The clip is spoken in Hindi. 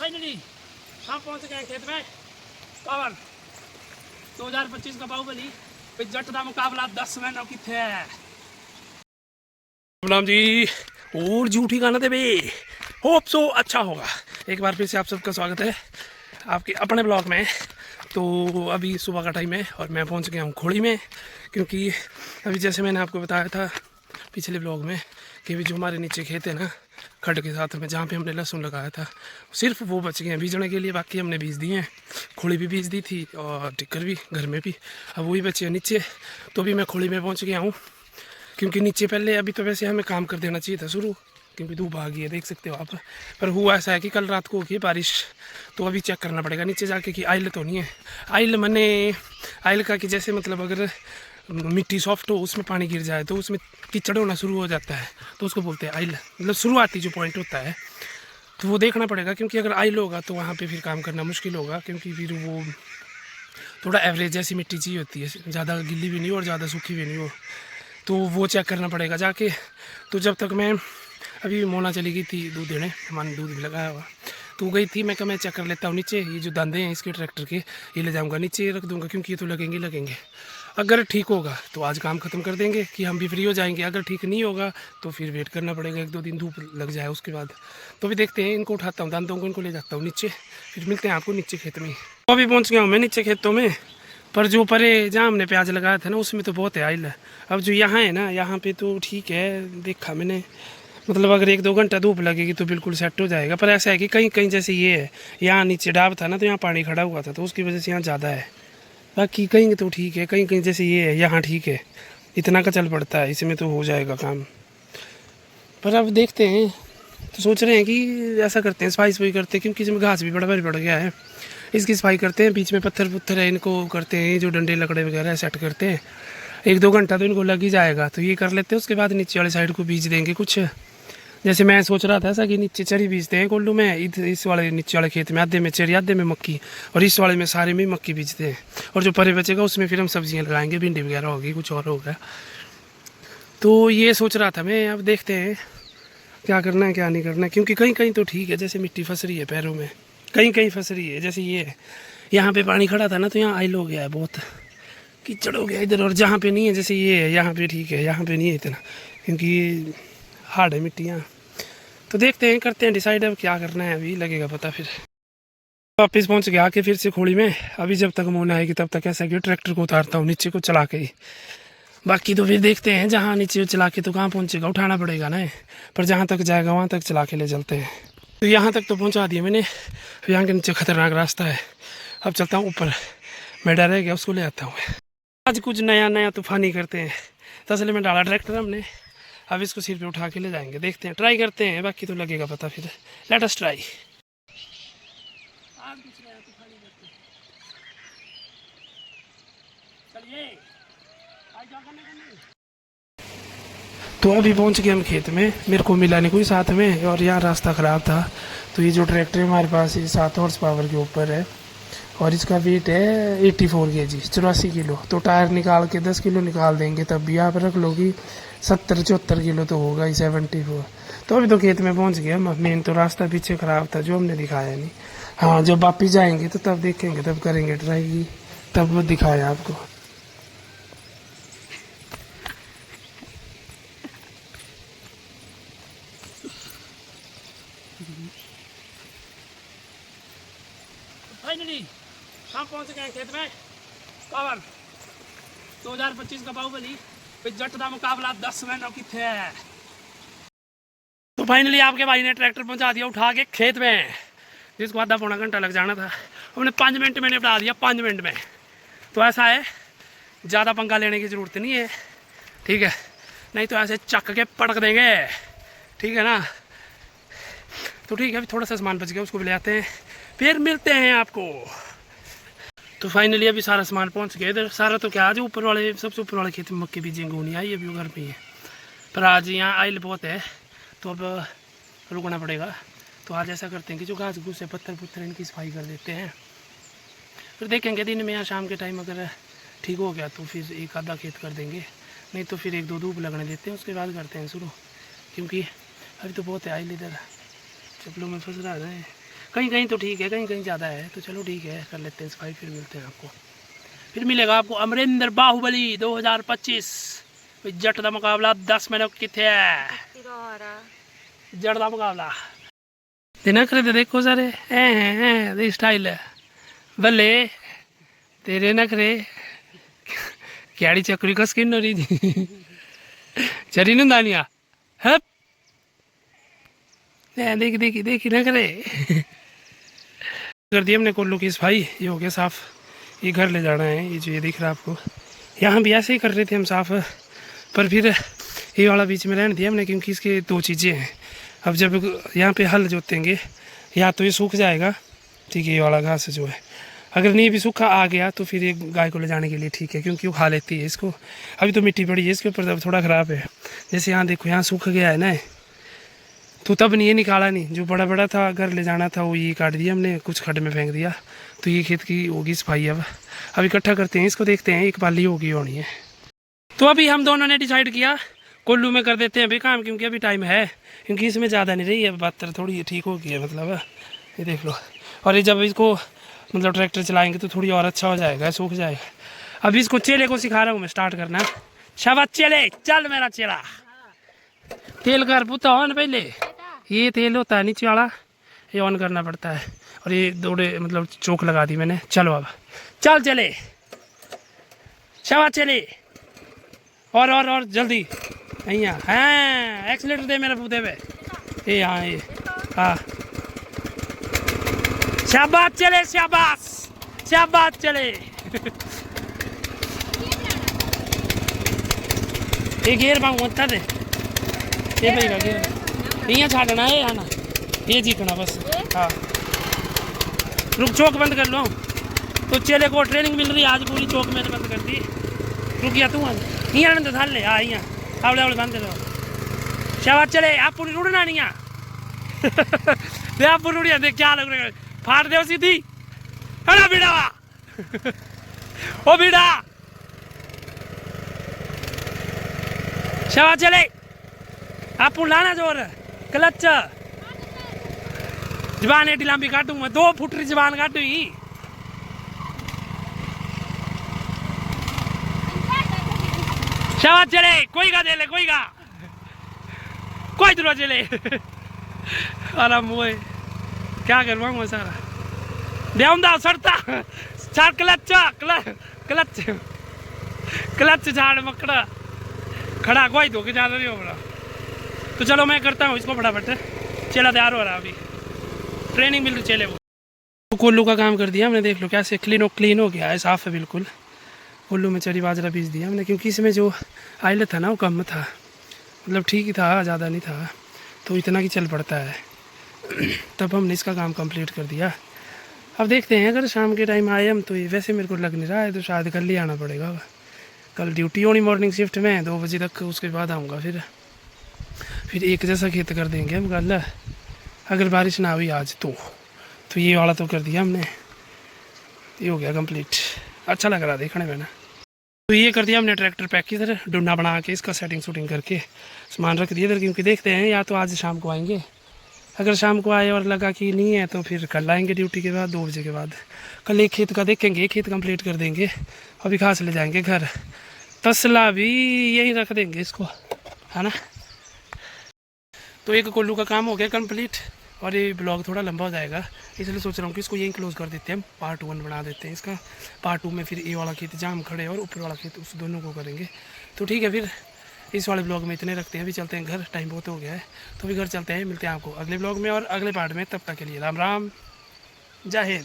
फाइनली हम पहुंच गए खेत में। पावर 2025 का बाहुबली जट का मुकाबला 10 महीनों की थे। राम जी और झूठी गाना दे बे, होप सो अच्छा होगा। एक बार फिर से आप सबका स्वागत है आपके अपने ब्लॉग में। तो अभी सुबह का टाइम है और मैं पहुंच गया हूं खोड़ी में, क्योंकि अभी जैसे मैंने आपको बताया था पिछले ब्लॉग में कि भी जो हमारे नीचे खेत है ना खड्ड के साथ में, जहाँ पे हमने लहसुन लगाया था सिर्फ वो बच गए हैं बीजने के लिए, बाकी हमने बीज दिए हैं। खोड़ी भी बीज दी थी और टिक्कर भी घर में भी, अब वही बचे हैं नीचे। तो अभी मैं खोड़ी में पहुँच गया हूँ, क्योंकि नीचे पहले अभी तो वैसे हमें काम कर देना चाहिए था शुरू, क्योंकि धूप आ गई है देख सकते हो आप। पर हुआ ऐसा है कि कल रात को होगी बारिश, तो अभी चेक करना पड़ेगा नीचे जाके कि आइल तो नहीं है। आइल मने आइल का कि जैसे मतलब अगर मिट्टी सॉफ्ट हो उसमें पानी गिर जाए तो उसमें कीचड़ होना शुरू हो जाता है, तो उसको बोलते हैं आइल, मतलब शुरुआती जो पॉइंट होता है। तो वो देखना पड़ेगा, क्योंकि अगर आइल होगा तो वहाँ पे फिर काम करना मुश्किल होगा, क्योंकि फिर वो थोड़ा एवरेज जैसी मिट्टी चाहिए होती है, ज़्यादा गिल्ली भी नहीं हो और ज़्यादा सूखी भी नहीं हो। तो वो चेक करना पड़ेगा जाके। तो जब तक मैं अभी मोना चली गई थी दूध देने, हमारे दूध भी लगाया हुआ, तो गई थी। मैं कहा मैं चेक कर लेता हूँ नीचे, ये जो दांदे हैं इसके ट्रैक्टर के ये ले जाऊँगा नीचे रख दूँगा, क्योंकि ये तो लगेंगे। अगर ठीक होगा तो आज काम ख़त्म कर देंगे कि हम भी फ्री हो जाएंगे। अगर ठीक नहीं होगा तो फिर वेट करना पड़ेगा, 1-2 दिन धूप लग जाए उसके बाद। तो भी देखते हैं, इनको उठाता हूँ दांतों को, इनको ले जाता हूँ नीचे, फिर मिलते हैं आपको नीचे खेत में। तो अभी पहुँच गया हूँ मैं नीचे खेतों में, पर जो परे जहाँ हमने प्याज लगाया था ना उसमें तो बहुत है आइल। अब जो यहाँ है ना यहाँ पे तो ठीक है, देखा मैंने, मतलब अगर 1-2 घंटा धूप लगेगी तो बिल्कुल सेट हो जाएगा। पर ऐसा है कि कहीं कहीं जैसे ये है, यहाँ नीचे डाब था ना तो यहाँ पानी खड़ा हुआ था, तो उसकी वजह से यहाँ ज़्यादा है। बाकी कहीं तो ठीक है, कहीं कहीं जैसे ये है यहाँ ठीक है, इतना का चल पड़ता है, इसमें तो हो जाएगा काम। पर अब देखते हैं, तो सोच रहे हैं कि ऐसा करते हैं सफाई करते हैं, क्योंकि इसमें घास भी बड़ा भारी बढ़ गया है। इसकी सफाई करते हैं, बीच में पत्थर है इनको करते हैं, जो डंडे लकड़े वगैरह सेट करते हैं। 1-2 घंटा तो इनको लग ही जाएगा, तो ये कर लेते हैं। उसके बाद नीचे वाली साइड को बीज देंगे कुछ, जैसे मैं सोच रहा था ऐसा कि नीचे चरी बीजते हैं कोल्लू में, इस वाले नीचे वाले खेत में आधे में चरी आधे में मक्की, और इस वाले में सारे में मक्की बीजते हैं। और जो परे बचेगा उसमें फिर हम सब्जियां लगाएंगे, भिंडी वगैरह होगी, कुछ और होगा। तो ये सोच रहा था मैं, अब देखते हैं क्या करना है क्या नहीं करना है, क्योंकि कहीं कहीं तो ठीक है, जैसे मिट्टी फंस रही है पैरों में, कहीं कहीं फंस रही है। जैसे ये यहाँ पे पानी खड़ा था ना तो यहाँ आइल हो गया है, बहुत कीचड़ हो गया इधर। और जहाँ पे नहीं है, जैसे ये है यहाँ पे ठीक है, यहाँ पे नहीं है इतना, क्योंकि हार्ड है मिट्टी यहाँ। तो देखते हैं, करते हैं डिसाइड अब क्या करना है, अभी लगेगा पता। फिर वापस पहुंच गया आके फिर से खोड़ी में। अभी जब तक मोना आएगी तब तक ऐसा कि ट्रैक्टर को उतारता हूँ नीचे को चला के ही, बाकी तो फिर देखते हैं। जहाँ नीचे चला के तो कहाँ पहुँचेगा, उठाना पड़ेगा ना, पर जहाँ तक जाएगा वहाँ तक चला के ले चलते हैं। तो यहाँ तक तो पहुँचा दिया मैंने, यहाँ के नीचे खतरनाक रास्ता है। अब चलता हूँ ऊपर, मैं डर रह गया, उसको ले आता हूँ। आज कुछ नया तूफानी करते हैं। तसले में डाला ट्रैक्टर हमने, अब इसको सिर पे उठा के ले जाएंगे, देखते हैं, ट्राई करते हैं, बाकी तो लगेगा पता। फिर लेट अस ट्राई। तो अभी पहुंच गए हम खेत में, मेरे को मिला नहीं कोई साथ में, और यहाँ रास्ता ख़राब था। तो ये जो ट्रैक्टर है हमारे पास, ये 7 हॉर्स पावर के ऊपर है, और इसका वेट है 84 kg, 84 किलो। तो टायर निकाल के 10 किलो निकाल देंगे, तब भी आप रख लो कि 70-74 किलो तो होगा ही, 74। तो अभी तो खेत में पहुंच गया हम। मेन तो रास्ता पीछे ख़राब था जो हमने दिखाया नहीं। हाँ, जब वापिस जाएंगे तो तब देखेंगे, तब करेंगे ट्राई, तब वो दिखाया आपको। फाइनली हम पहुंच गए खेत में। पावर 2025 का बाहुबली जट का मुकाबला 10 महीनों की थे। तो फाइनली आपके भाई ने ट्रैक्टर पहुंचा दिया उठा के खेत में, जिसको आधा पौना घंटा लग जाना था हमने 5 मिनट में निपटा दिया, 5 मिनट में। तो ऐसा है, ज़्यादा पंगा लेने की ज़रूरत नहीं है, ठीक है, नहीं तो ऐसे चक के पटक देंगे, ठीक है ना। तो ठीक है, अभी थोड़ा सा सामान बच गया, उसको भी ले आते हैं, फिर मिलते हैं आपको। तो फाइनली अभी सारा सामान पहुंच गया इधर। सारा तो क्या, आज ऊपर वाले सबसे ऊपर वाले खेत में मक्की बीजेंगे, नहीं आई अभी, वो घर पे ही है। पर आज यहाँ आइल बहुत है तो अब रुकना पड़ेगा। तो आज ऐसा करते हैं कि जो घास घूस है, पत्थर इनकी सफाई कर देते हैं, फिर देखेंगे दिन में या शाम के टाइम अगर ठीक हो गया तो फिर एक आधा खेत कर देंगे, नहीं तो फिर 1-2 धूप लगने देते हैं, उसके बाद करते हैं शुरू। क्योंकि अभी तो बहुत है आइल इधर, चप्पलों में फंस रहा है, कहीं कहीं तो ठीक है, कहीं कहीं ज़्यादा है, तो चलो ठीक है कर लेते हैं सफाई, फिर मिलते हैं आपको। फिर मिलेगा आपको अमरिंदर बाहुबली 2025 जट का मुकाबला 10 मिनट कितने है जट का मुकाबला देना करे तो देखो सारे स्टाइल है भले तेरे नखरे क्याड़ी चक्री का स्किन हो रही थी चरी नहीं दानिया है देख देखी देखी ना करे कर दिया हमने कोल्लू की सफाई, ये हो गया साफ। ये घर ले जाना है, ये जो ये दिख रहा है आपको, यहाँ भी ऐसे ही कर रहे थे हम साफ, पर फिर ये वाला बीच में रहने दिया हमने क्योंकि इसके दो चीज़ें हैं। अब जब यहाँ पे हल जोतेंगे या तो ये सूख जाएगा, ठीक है, ये वाला घास जो है, अगर नहीं भी सूखा आ गया तो फिर ये गाय को ले जाने के लिए ठीक है, क्योंकि वो खा लेती है इसको। अभी तो मिट्टी पड़ी है इसके ऊपर, तब थोड़ा ख़राब है। जैसे यहाँ देखो, यहाँ सूख गया है ना, तो तब नहीं ये निकाला नहीं, जो बड़ा बड़ा था घर ले जाना था वो ये काट दिया हमने, कुछ खड्ड में फेंक दिया। तो ये खेत की होगी सफाई। अब इकट्ठा करते हैं इसको, देखते हैं एक पाली होगी होनी है। तो अभी हम दोनों ने डिसाइड किया कोल्लू में कर देते हैं अभी काम, क्योंकि अभी टाइम है, क्योंकि इसमें ज़्यादा नहीं रही है, बात थोड़ी ठीक हो गई है मतलब, ये देख लो। और ये जब इसको मतलब ट्रैक्टर चलाएंगे तो थोड़ी और अच्छा हो जाएगा, सूख जाएगा। अभी इसको चेले को सिखा रहा हूँ मैं स्टार्ट करना। शाबाश चेले, चल मेरा चेला। तेल कर पुता ऑन पहले, ये तेल होता है नीचे वाला, ये ऑन करना पड़ता है। और ये दौड़े मतलब चौक लगा दी मैंने। चलो अब चल चले, शाबाश चले, और जल्दी यहाँ। हाँ एक्सीलेटर दे मेरे पूते पे, ये हाँ ये हाँ, शाबाश चले, शाबाश शाबाश चले। ये गेर मांगू उत्तर दे, ये भाई का गेर यहाँ छाड़ना है, आना ये जीतना बस। हाँ रुक, चौक बंद कर लो। तो चेले को ट्रेनिंग मिल रही है आज पूरी, चौक मैंने बंद कर दी। रुक गया तू यहाँ तो थाल ले, हाँ यहाँ आवड़े आवड़े बंद दो। शाबाश चले, आप पूरी रुड़ना नहीं दे, आप पूरी रुड़िया देख क्या लग रहा है, फाड़ दे सीधी। अरे बीड़ा ओ बीड़ा, शाबाश चले, आप लाना जोर क्लच। जबान एडी लंबी काटू मैं, 2 फुट की जबान काटू ही। शाबाश चले, कोई का दे ले, कोई दूर चले। आराम हुए क्या करवाऊंगा सारा देऊंगा सड़ता चार क्लच झाड़ मकड़ा खड़ा, कोई धोखे ज्यादा नहीं होगा। तो चलो मैं करता हूँ इसको फटाफट, चेला तैयार हो रहा, अभी ट्रेनिंग मिल रही चेले को। तो कोल्लू का काम कर दिया हमने, देख लो कैसे क्लीन हो गया है, साफ है बिल्कुल। कोल्लू में चरी बाजरा बीज दिया हमने, क्योंकि इसमें जो आयल था ना वो कम था, मतलब ठीक ही था, ज़्यादा नहीं था, तो इतना की चल पड़ता है। तब हमने इसका काम कंप्लीट कर दिया। अब देखते हैं अगर शाम के टाइम आए हम, तो ये वैसे मेरे को लग नहीं रहा है, तो शायद कल ही आना पड़ेगा। कल ड्यूटी होनी मॉर्निंग शिफ्ट में 2 बजे तक, उसके बाद आऊँगा। फिर एक जैसा खेत कर देंगे हम कल, अगर बारिश ना हुई आज तो ये वाला तो कर दिया हमने, ये हो गया कंप्लीट। अच्छा लग रहा देखने में ना। तो ये कर दिया हमने ट्रैक्टर पैक इधर, डुंडा बना के इसका सेटिंग करके सामान रख दिया इधर, क्योंकि देखते हैं या तो आज शाम को आएंगे, अगर शाम को आए और लगा कि नहीं है तो फिर कल आएंगे ड्यूटी के बाद 2 बजे के बाद। कल एक खेत का देखेंगे, एक खेत कंप्लीट कर देंगे, अभी घास ले जाएंगे घर, तसला भी यहीं रख देंगे इसको, है ना। तो एक कोल्लू का काम हो गया कंप्लीट, और ये ब्लॉग थोड़ा लंबा हो जाएगा, इसलिए सोच रहा हूँ कि इसको यहीं क्लोज कर देते हैं हम, पार्ट 1 बना देते हैं इसका। पार्ट 2 में फिर ये वाला खेत जहाँ हम खड़े और ऊपर वाला खेत, उस दोनों को करेंगे। तो ठीक है, फिर इस वाले ब्लॉग में इतने रखते हैं, अभी चलते हैं घर, टाइम बहुत हो गया है, तो भी घर चलते हैं। मिलते हैं आपको अगले ब्लॉग में और अगले पार्ट में, तब तक के लिए राम राम, जय हिंद।